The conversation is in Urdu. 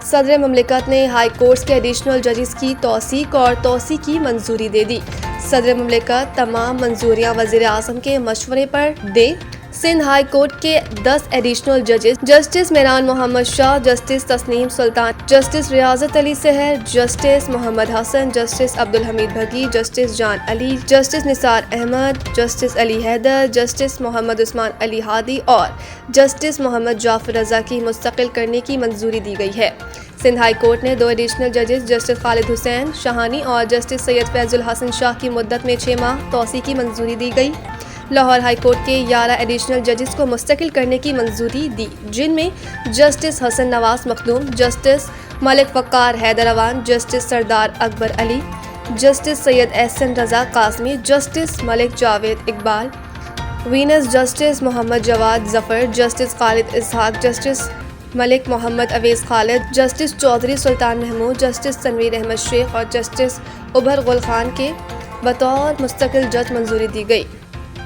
صدر مملکت نے ہائی کورٹس کے ایڈیشنل ججز کی توثیق اور توسیع کی منظوری دے دی۔ صدر مملکت تمام منظوریاں وزیر اعظم کے مشورے پر دے۔ سندھ ہائی کورٹ کے 10 ایڈیشنل ججز جسٹس میران محمد شاہ، جسٹس تسنیم سلطان، جسٹس ریاضت علی سحر، جسٹس محمد حسن، جسٹس عبدالحمید بھگی، جسٹس جان علی، جسٹس نثار احمد، جسٹس علی حیدر، جسٹس محمد عثمان علی ہادی اور جسٹس محمد جعفر رضا کی مستقل کرنے کی منظوری دی گئی ہے۔ سندھ ہائی کورٹ نے 2 ایڈیشنل ججز جسٹس خالد حسین شاہانی اور جسٹس سید فیض الحسن شاہ کی مدت میں 6 ماہ توسیع کی منظوری دی گئی۔ لاہور ہائی کورٹ کے 11 ایڈیشنل ججز کو مستقل کرنے کی منظوری دی، جن میں جسٹس حسن نواز مخدوم، جسٹس ملک وقار حیدروان، جسٹس سردار اکبر علی، جسٹس سید احسن رضا قاسمی، جسٹس ملک جاوید اقبال، وینس، جسٹس محمد جواد ظفر، جسٹس خالد اسحاق، جسٹس ملک محمد اویس خالد، جسٹس چودھری سلطان محمود، جسٹس تنویر احمد شیخ اور جسٹس عبر غل خان کے بطور مستقل جج منظوری دی گئی۔